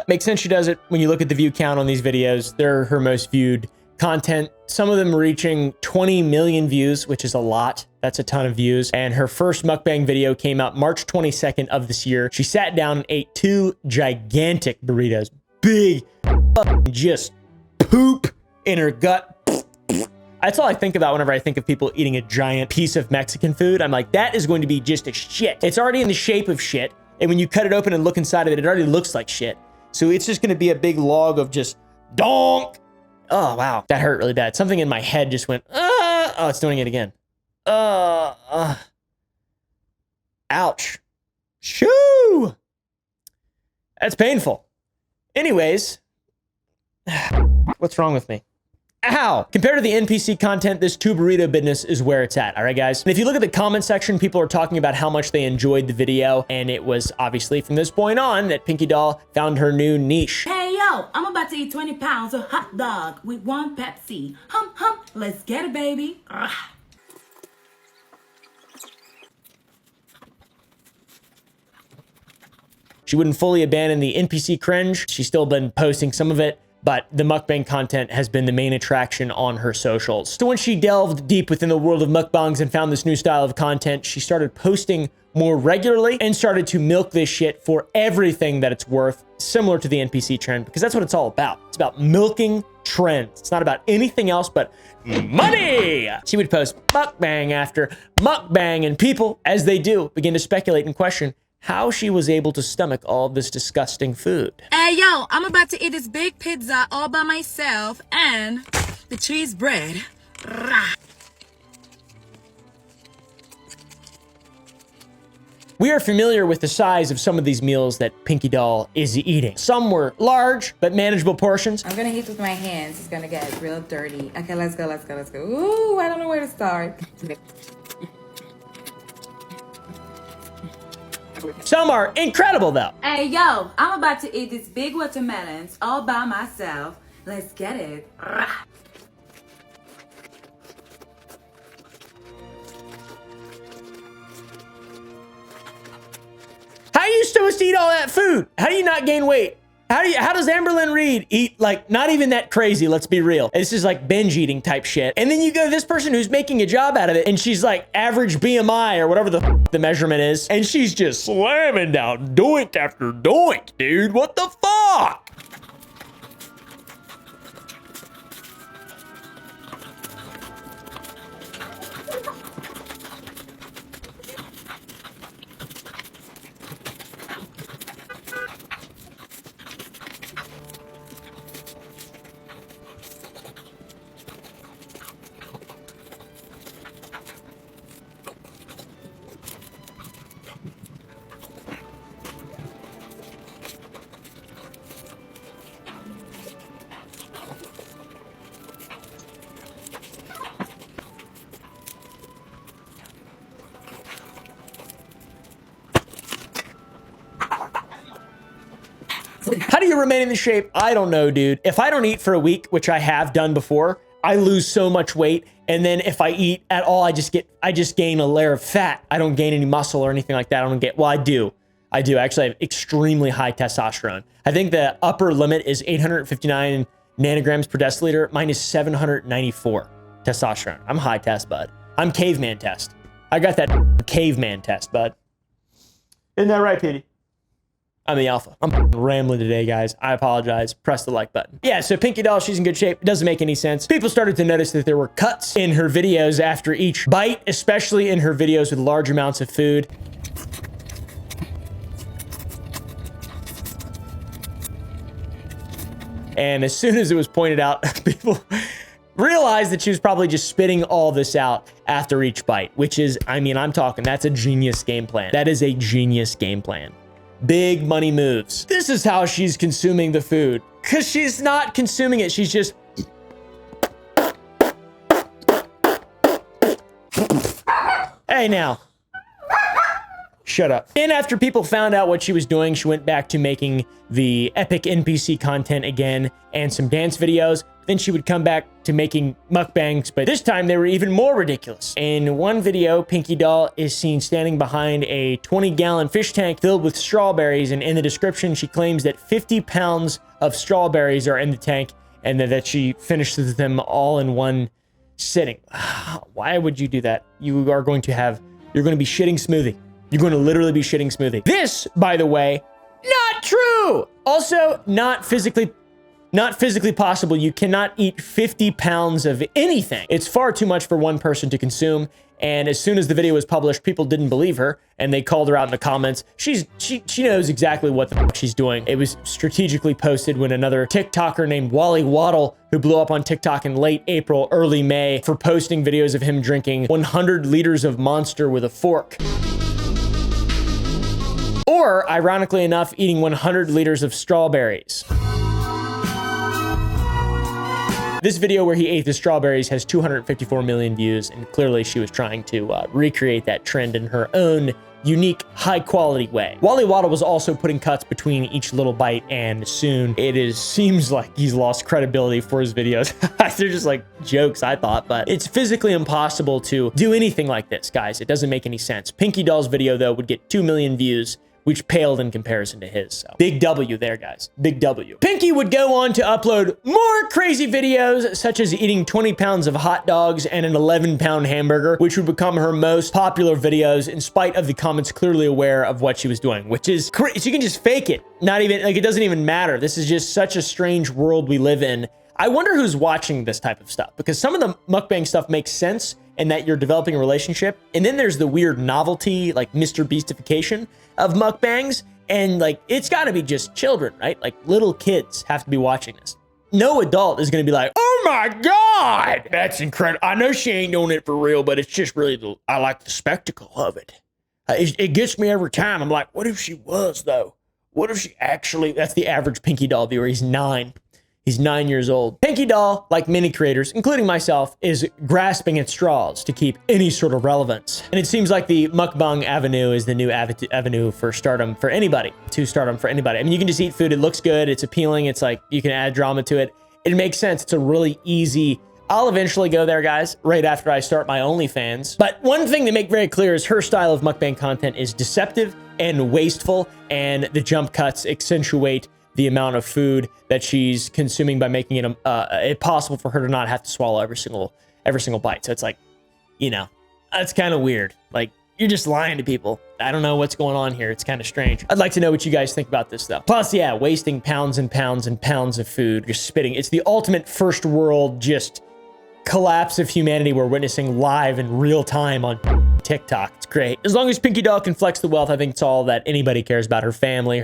Makes sense she does it when you look at the view count on these videos. They're her most viewed content. Some of them reaching 20 million views, which is a lot. That's a ton of views. And her first mukbang video came out March 22nd of this year. She sat down and ate 2 gigantic burritos. Big, just poop in her gut. That's all I think about whenever I think of people eating a giant piece of Mexican food. I'm like, that is going to be just a shit. It's already in the shape of shit. And when you cut it open and look inside of it, it already looks like shit. So it's just going to be a big log of just donk. Oh, wow. That hurt really bad. Something in my head just went, oh, it's doing it again. Ouch. Shoo. That's painful. Anyways, what's wrong with me? Ow! Compared to the NPC content, this 2 burrito business is where it's at, all right, guys? And if you look at the comment section, people are talking about how much they enjoyed the video, and it was obviously from this point on that Pinkydoll found her new niche. Hey, yo, I'm about to eat 20 pounds of hot dog with 1 Pepsi. Hum, hum, let's get it, baby. Ugh. She wouldn't fully abandon the NPC cringe. She's still been posting some of it, but the mukbang content has been the main attraction on her socials. So when she delved deep within the world of mukbangs and found this new style of content, she started posting more regularly and started to milk this shit for everything that it's worth, similar to the NPC trend, because that's what it's all about. It's about milking trends. It's not about anything else but money. She would post mukbang after mukbang, and people, as they do, begin to speculate and question how she was able to stomach all of this disgusting food. Hey, yo, I'm about to eat this big pizza all by myself and the cheese bread. Rah. We are familiar with the size of some of these meals that Pinkydoll is eating. Some were large, but manageable portions. I'm gonna eat with my hands. It's gonna get real dirty. Okay, let's go, let's go, let's go. Ooh, I don't know where to start. Some are incredible, though. Hey, yo, I'm about to eat these big watermelons all by myself. Let's get it. Rah. How are you supposed to eat all that food? How do you not gain weight? How does Amberlynn Reed eat, like, not even that crazy, let's be real. This is like binge eating type shit. And then you go to this person who's making a job out of it, and she's like average BMI or whatever the measurement is, and she's just slamming down doink after doink, dude. What the fuck? How do you remain in the shape? I don't know, dude. If I don't eat for a week, which I have done before, I lose so much weight. And then if I eat at all, I just gain a layer of fat. I don't gain any muscle or anything like that. I do. I actually have extremely high testosterone. I think the upper limit is 859 nanograms per deciliter. Mine is 794 testosterone. I'm high test, bud. I'm caveman test. I got that caveman test, bud. Isn't that right, Petey? I'm the alpha. I'm rambling today, guys. I apologize. Press the like button. Yeah, so Pinkydoll, she's in good shape. It doesn't make any sense. People started to notice that there were cuts in her videos after each bite, especially in her videos with large amounts of food. And as soon as it was pointed out, people realized that she was probably just spitting all this out after each bite, which is, I mean, I'm talking, that's a genius game plan. That is a genius game plan. Big money moves. This is how she's consuming the food, because she's not consuming it. She's just... Hey, now. Shut up. And after people found out what she was doing, she went back to making the epic NPC content again and some dance videos. Then she would come back to making mukbangs, but this time they were even more ridiculous. In one video, Pinkydoll is seen standing behind a 20-gallon fish tank filled with strawberries, and in the description, she claims that 50 pounds of strawberries are in the tank and that she finishes them all in one sitting. Why would you do that? You're going to be shitting smoothie. You're going to literally be shitting smoothie. This, by the way, not true. Also, not physically possible. You cannot eat 50 pounds of anything. It's far too much for one person to consume. And as soon as the video was published, people didn't believe her and they called her out in the comments. She knows exactly what the fuck she's doing. It was strategically posted when another TikToker named Wally Waddle, who blew up on TikTok in late April, early May, for posting videos of him drinking 100 liters of Monster with a fork. Or, ironically enough, eating 100 liters of strawberries. This video where he ate the strawberries has 254 million views, and clearly she was trying to recreate that trend in her own unique, high-quality way. Wally Waddle was also putting cuts between each little bite, and soon seems like he's lost credibility for his videos. They're just like jokes, I thought, but it's physically impossible to do anything like this, guys. It doesn't make any sense. Pinkydoll's video, though, would get 2 million views, which paled in comparison to his. So big W there, guys. Big W. Pinky would go on to upload more crazy videos, such as eating 20 pounds of hot dogs and an 11-pound hamburger, which would become her most popular videos in spite of the comments clearly aware of what she was doing, which is crazy. She can just fake it. Not even, like, it doesn't even matter. This is just such a strange world we live in. I wonder who's watching this type of stuff, because some of the mukbang stuff makes sense and that you're developing a relationship. And then there's the weird novelty, like Mr. Beastification of mukbangs. And like, it's gotta be just children, right? Like little kids have to be watching this. No adult is gonna be like, oh my God, that's incredible. I know she ain't doing it for real, but it's just really, I like the spectacle of it. It gets me every time. I'm like, what if she was though? What if she actually, that's the average Pinkydoll viewer. He's 9. He's 9 years old. Pinkydoll, like many creators, including myself, is grasping at straws to keep any sort of relevance. And it seems like the mukbang avenue is the new avenue for stardom for anybody, I mean, you can just eat food. It looks good. It's appealing. It's like you can add drama to it. It makes sense. It's a really easy... I'll eventually go there, guys, right after I start my OnlyFans. But one thing to make very clear is her style of mukbang content is deceptive and wasteful, and the jump cuts accentuate the amount of food that she's consuming by making it possible for her to not have to swallow every single bite. So it's like, you know, that's kind of weird. Like, you're just lying to people. I don't know what's going on here. It's kind of strange. I'd like to know what you guys think about this, though. Plus, yeah, wasting pounds and pounds and pounds of food. You're spitting. It's the ultimate first world just collapse of humanity we're witnessing live in real time on TikTok. It's great. As long as Pinkydoll can flex the wealth, I think it's all that anybody cares about. Her family,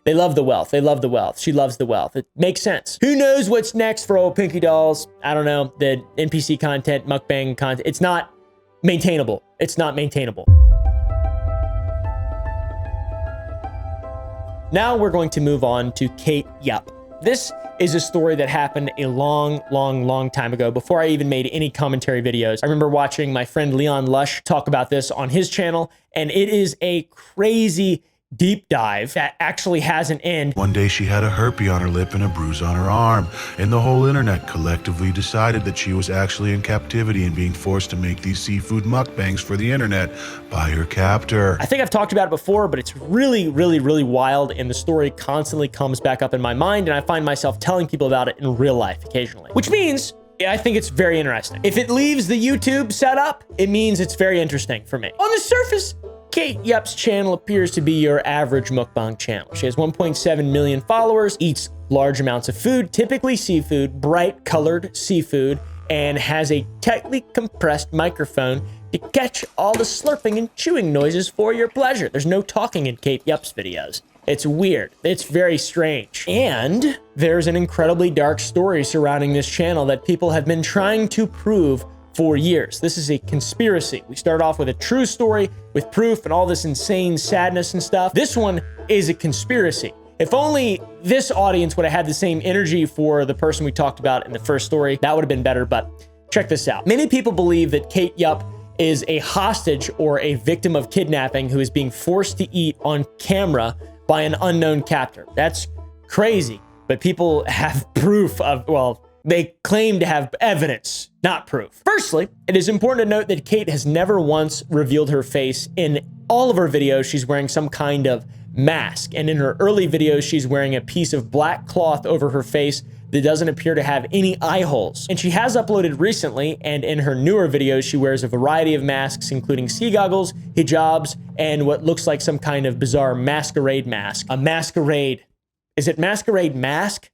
they love the wealth. They love the wealth. She loves the wealth. It makes sense. Who knows what's next for old Pinkydolls? I don't know. The NPC content, mukbang content, it's not maintainable. It's not maintainable. Now we're going to move on to Kate Yup. This is a story that happened a long time ago, before I even made any commentary videos. I remember watching my friend Leon Lush talk about this on his channel, and it is a crazy deep dive that actually has an end. One day she had a herpes on her lip and a bruise on her arm, and the whole internet collectively decided that she was actually in captivity and being forced to make these seafood mukbangs for the internet by her captor. I think I've talked about it before, but it's really, really, really wild, and the story constantly comes back up in my mind, and I find myself telling people about it in real life occasionally, which means I think it's very interesting. If it leaves the YouTube setup, it means it's very interesting for me. On the surface, Kate Yup's channel appears to be your average mukbang channel. She has 1.7 million followers, eats large amounts of food, typically seafood, bright colored seafood, and has a tightly compressed microphone to catch all the slurping and chewing noises for your pleasure. There's no talking in Kate Yup's videos. It's weird. It's very strange. And there's an incredibly dark story surrounding this channel that people have been trying to prove for years. This is a conspiracy. We start off with a true story with proof and all this insane sadness and stuff. This one is a conspiracy. If only this audience would have had the same energy for the person we talked about in the first story, that would have been better. But check this out. Many people believe that Kate Yup is a hostage or a victim of kidnapping who is being forced to eat on camera by an unknown captor. That's crazy, but people have proof of, well, they claim to have evidence, not proof. Firstly, it is important to note that Kate has never once revealed her face. In all of her videos, she's wearing some kind of mask, and in her early videos, she's wearing a piece of black cloth over her face that doesn't appear to have any eye holes. And she has uploaded recently, and in her newer videos, she wears a variety of masks, including ski goggles, hijabs, and what looks like some kind of bizarre masquerade mask. A masquerade. Is it masquerade mask?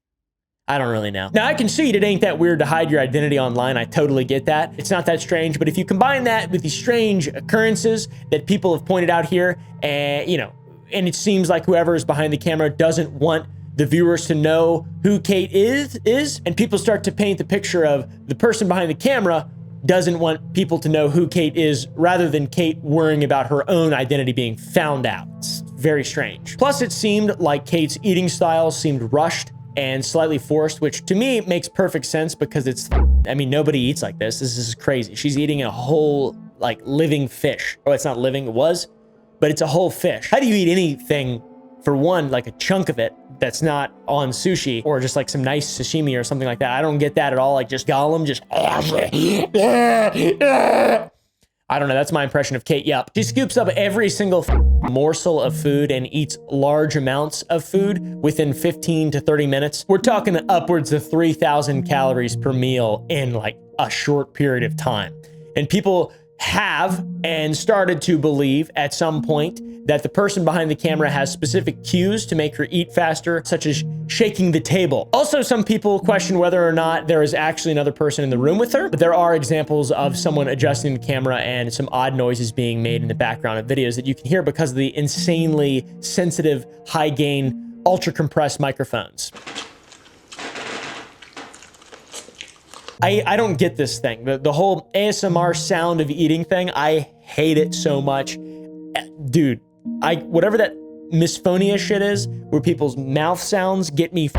I don't really know. Now, I concede it ain't that weird to hide your identity online. I totally get that. It's not that strange, but if you combine that with the strange occurrences that people have pointed out here, and it seems like whoever is behind the camera doesn't want the viewers to know who Kate is, and people start to paint the picture of the person behind the camera doesn't want people to know who Kate is, rather than Kate worrying about her own identity being found out. It's very strange. Plus, it seemed like Kate's eating style seemed rushed and slightly forced, which to me makes perfect sense because nobody eats like this. This is crazy. She's eating a whole, living fish. Oh, it's not living, it was, but it's a whole fish. How do you eat anything, for one, like a chunk of it that's not on sushi or just like some nice sashimi or something like that? I don't get that at all. Like just Gollum, just I don't know. That's my impression of Kate Yup. She scoops up every single morsel of food and eats large amounts of food within 15 to 30 minutes. We're talking upwards of 3,000 calories per meal in like a short period of time. And people have and started to believe at some point that the person behind the camera has specific cues to make her eat faster, such as shaking the table. Also, some people question whether or not there is actually another person in the room with her, but there are examples of someone adjusting the camera and some odd noises being made in the background of videos that you can hear because of the insanely sensitive, high gain, ultra compressed microphones. I don't get this thing. The whole ASMR sound of eating thing, I hate it so much. Dude, whatever that misphonia shit is, where people's mouth sounds get me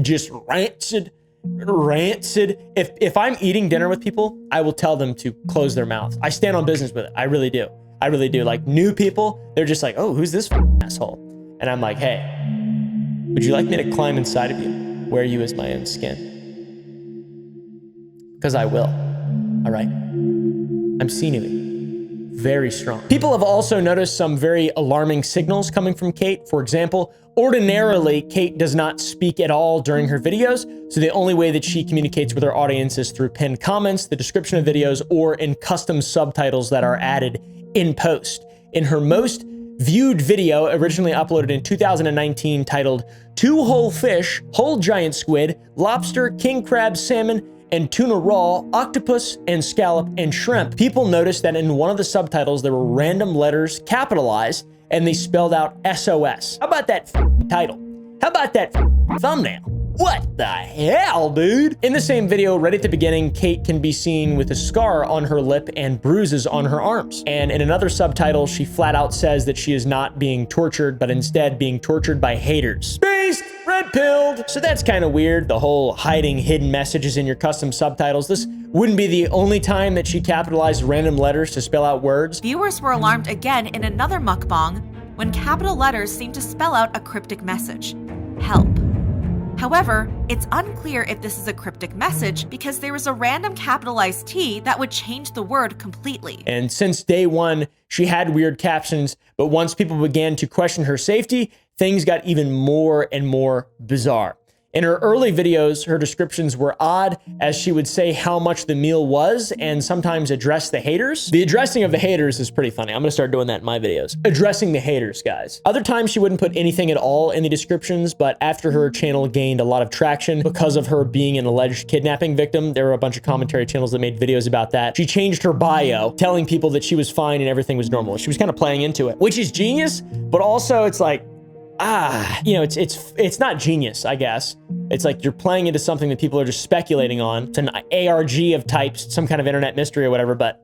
just rancid. If I'm eating dinner with people, I will tell them to close their mouth. I stand on business with it. I really do. Like new people, they're just like, oh, who's this asshole? And I'm like, hey, would you like me to climb inside of you, wear you as my own skin? Because I will, all right? I'm sinewy, very strong. People have also noticed some very alarming signals coming from Kate. For example, ordinarily, Kate does not speak at all during her videos, so the only way that she communicates with her audience is through pinned comments, the description of videos, or in custom subtitles that are added in post. In her most viewed video, originally uploaded in 2019, titled 2 Whole Fish, Whole Giant Squid, Lobster, King Crab, Salmon, and Tuna Raw, Octopus, and Scallop, and Shrimp, people noticed that in one of the subtitles there were random letters capitalized and they spelled out SOS. How about that title? How about that thumbnail? What the hell, dude? In the same video, right at the beginning, Kate can be seen with a scar on her lip and bruises on her arms. And in another subtitle, she flat out says that she is not being tortured, but instead being tortured by haters. Beast! Red-pilled! So that's kind of weird, the whole hiding hidden messages in your custom subtitles. This wouldn't be the only time that she capitalized random letters to spell out words. Viewers were alarmed again in another mukbang when capital letters seem to spell out a cryptic message: help. However, it's unclear if this is a cryptic message because there is a random capitalized T that would change the word completely. And since day one, she had weird captions, but once people began to question her safety, things got even more and more bizarre. In her early videos, her descriptions were odd, as she would say how much the meal was and sometimes address the haters. The addressing of the haters is pretty funny. I'm gonna start doing that in my videos. Addressing the haters, guys. Other times she wouldn't put anything at all in the descriptions, but after her channel gained a lot of traction because of her being an alleged kidnapping victim, there were a bunch of commentary channels that made videos about that. She changed her bio, telling people that she was fine and everything was normal. She was kind of playing into it, which is genius, but also it's like, you know, it's not genius, I guess. It's like you're playing into something that people are just speculating on. It's an ARG of types, some kind of internet mystery or whatever, but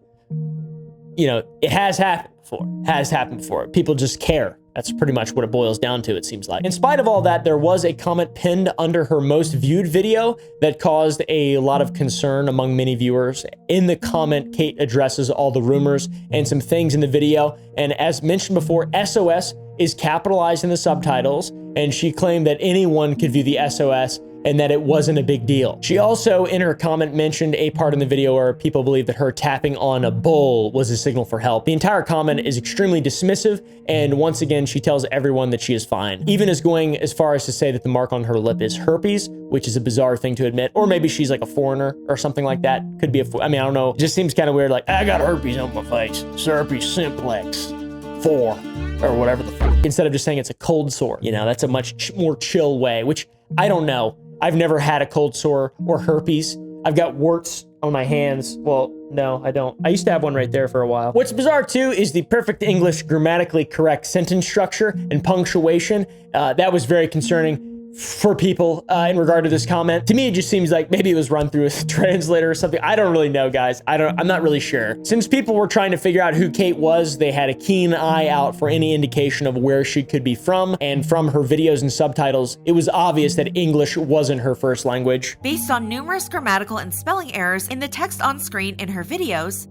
you know, it has happened before. People just care. That's pretty much what it boils down to, it seems like. In spite of all that, there was a comment pinned under her most viewed video that caused a lot of concern among many viewers. In the comment, Kate addresses all the rumors and some things in the video. And as mentioned before, SOS is capitalized in the subtitles, and she claimed that anyone could view the SOS and that it wasn't a big deal. She also, in her comment, mentioned a part in the video where people believe that her tapping on a bowl was a signal for help. The entire comment is extremely dismissive, and once again, she tells everyone that she is fine, even as going as far as to say that the mark on her lip is herpes, which is a bizarre thing to admit, or maybe she's like a foreigner or something like that. Could be I mean, I don't know. It just seems kind of weird, like, I got herpes on my face. It's herpes simplex 4, or whatever the fuck. Instead of just saying it's a cold sore, you know, that's a much more chill way, which I don't know. I've never had a cold sore or herpes. I've got warts on my hands. Well, no, I don't. I used to have one right there for a while. What's bizarre too is the perfect English, grammatically correct sentence structure and punctuation. That was very concerning for people in regard to this comment. To me, it just seems like maybe it was run through a translator or something. I don't really know, guys. I'm not really sure. Since people were trying to figure out who Kate was, they had a keen eye out for any indication of where she could be from. And from her videos and subtitles, it was obvious that English wasn't her first language. Based on numerous grammatical and spelling errors in the text on screen in her videos,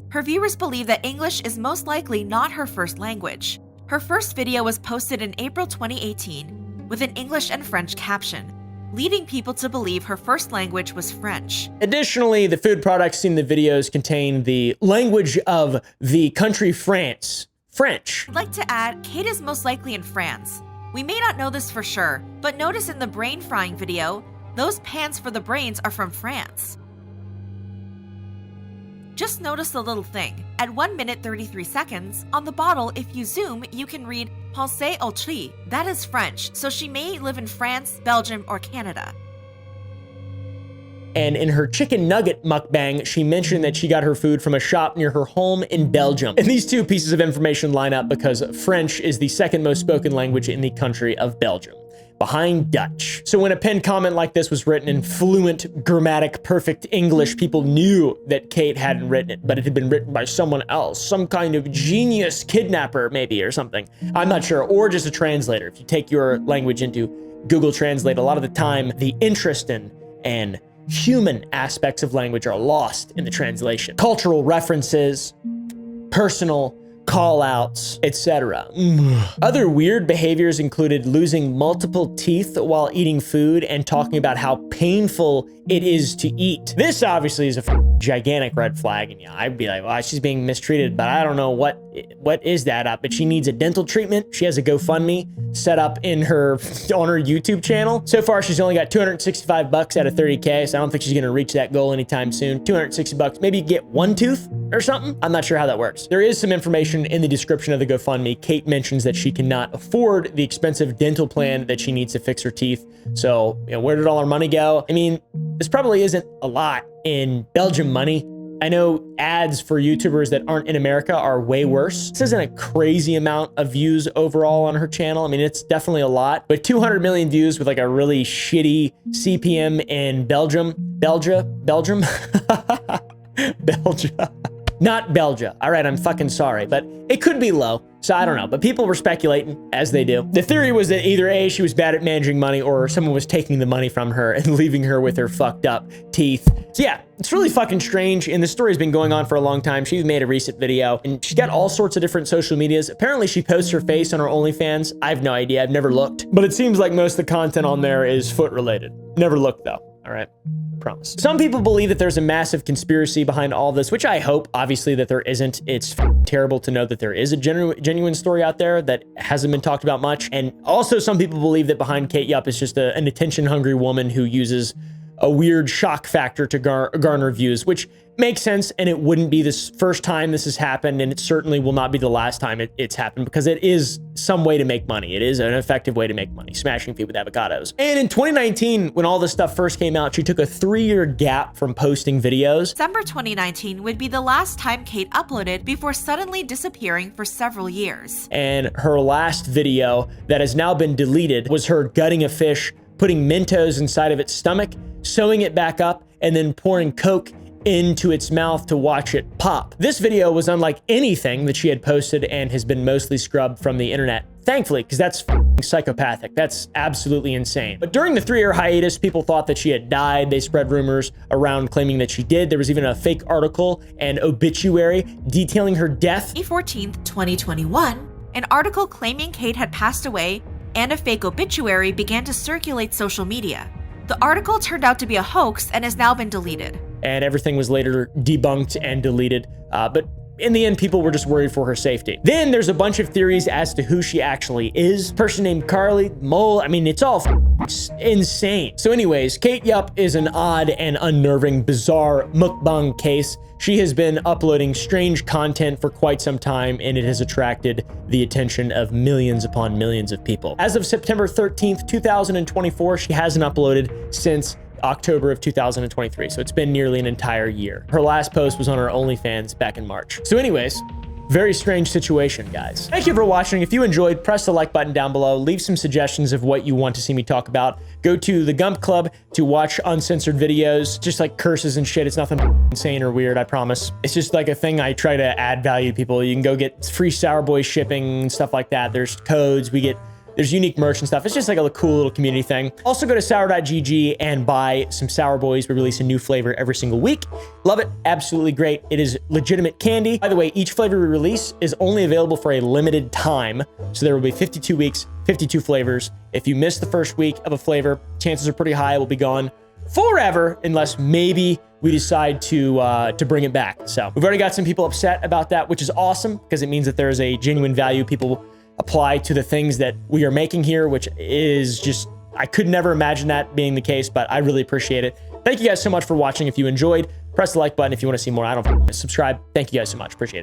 her viewers believe that English is most likely not her first language. Her first video was posted in April 2018 with an English and French caption, leading people to believe her first language was French. Additionally, the food products in the videos contain the language of the country France, French. I'd like to add, Kate is most likely in France. We may not know this for sure, but notice in the brain frying video, those pans for the brains are from France. Just notice the little thing. At 1 minute 33 seconds, on the bottle, if you zoom, you can read Pensez au tri. That is French, so she may live in France, Belgium, or Canada. And in her chicken nugget mukbang, she mentioned that she got her food from a shop near her home in Belgium. And these two pieces of information line up because French is the second most spoken language in the country of Belgium, behind Dutch. So when a pinned comment like this was written in fluent, grammatic, perfect English, people knew that Kate hadn't written it, but it had been written by someone else, some kind of genius kidnapper maybe or something. I'm not sure, or just a translator. If you take your language into Google Translate, a lot of the time the interest in and human aspects of language are lost in the translation. Cultural references, personal call-outs, etc. Other weird behaviors included losing multiple teeth while eating food and talking about how painful it is to eat. This obviously is a gigantic red flag, and yeah, I'd be like, well, she's being mistreated, but I don't know what is that up. But she needs a dental treatment. She has a GoFundMe set up on her YouTube channel. So far, she's only got $265 out of 30K, so I don't think she's gonna reach that goal anytime soon. $260, maybe get one tooth or something. I'm not sure how that works. There is some information in the description of the GoFundMe. Kate mentions that she cannot afford the expensive dental plan that she needs to fix her teeth. So, you know, where did all her money go? I mean, this probably isn't a lot in Belgium money. I know ads for YouTubers that aren't in America are way worse. This isn't a crazy amount of views overall on her channel. I mean, it's definitely a lot, but 200 million views with like a really shitty CPM in Belgium. not Belgia. All right, I'm fucking sorry, but it could be low. So I don't know, but people were speculating, as they do. The theory was that either A, she was bad at managing money, or someone was taking the money from her and leaving her with her fucked up teeth. So yeah, it's really fucking strange, and the story's been going on for a long time. She's made a recent video, and she's got all sorts of different social medias. Apparently, she posts her face on her OnlyFans. I have no idea. I've never looked. But it seems like most of the content on there is foot-related. Never looked, though. All right? Promise. Some people believe that there's a massive conspiracy behind all this, which I hope, obviously, that there isn't. It's terrible to know that there is a genuine story out there that hasn't been talked about much. And also, some people believe that behind Kate Yup is just an attention-hungry woman who uses a weird shock factor to garner views, which makes sense, and it wouldn't be the first time this has happened, and it certainly will not be the last time it's happened, because it is some way to make money. It is an effective way to make money, smashing feet with avocados. And in 2019, when all this stuff first came out, she took a 3-year gap from posting videos. December 2019 would be the last time Kate uploaded before suddenly disappearing for several years. And her last video that has now been deleted was her gutting a fish, putting Mentos inside of its stomach, sewing it back up, and then pouring Coke into its mouth to watch it pop. This video was unlike anything that she had posted and has been mostly scrubbed from the internet. Thankfully, because that's psychopathic. That's absolutely insane. But during the 3-year hiatus, people thought that she had died. They spread rumors around claiming that she did. There was even a fake article and obituary detailing her death. May 14th, 2021, an article claiming Kate had passed away and a fake obituary began to circulate social media. The article turned out to be a hoax and has now been deleted. And everything was later debunked and deleted. But in the end, people were just worried for her safety. Then there's a bunch of theories as to who she actually is. Person named Carly, Mole, I mean, it's all insane. So anyways, Kate Yup is an odd and unnerving, bizarre mukbang case. She has been uploading strange content for quite some time, and it has attracted the attention of millions upon millions of people. As of September 13th, 2024, she hasn't uploaded since October of 2023. So it's been nearly an entire year. Her last post was on her OnlyFans back in March. So anyways, very strange situation, guys. Thank you for watching. If you enjoyed, press the like button down below. Leave some suggestions of what you want to see me talk about. Go to the Gump Club to watch uncensored videos, just like curses and shit. It's nothing insane or weird, I promise. It's just like a thing I try to add value to people. You can go get free Sour Boy shipping and stuff like that. There's codes. There's unique merch and stuff. It's just like a cool little community thing. Also go to sour.gg and buy some Sour Boys. We release a new flavor every single week. Love it. Absolutely great. It is legitimate candy. By the way, each flavor we release is only available for a limited time. So there will be 52 weeks, 52 flavors. If you miss the first week of a flavor, chances are pretty high it will be gone forever, unless maybe we decide to bring it back. So we've already got some people upset about that, which is awesome, because it means that there is a genuine value people apply to the things that we are making here, which is just, I could never imagine that being the case, but I really appreciate it. Thank you guys so much for watching. If you enjoyed, press the like button. If you want to see more, I don't subscribe. Thank you guys so much. Appreciate it.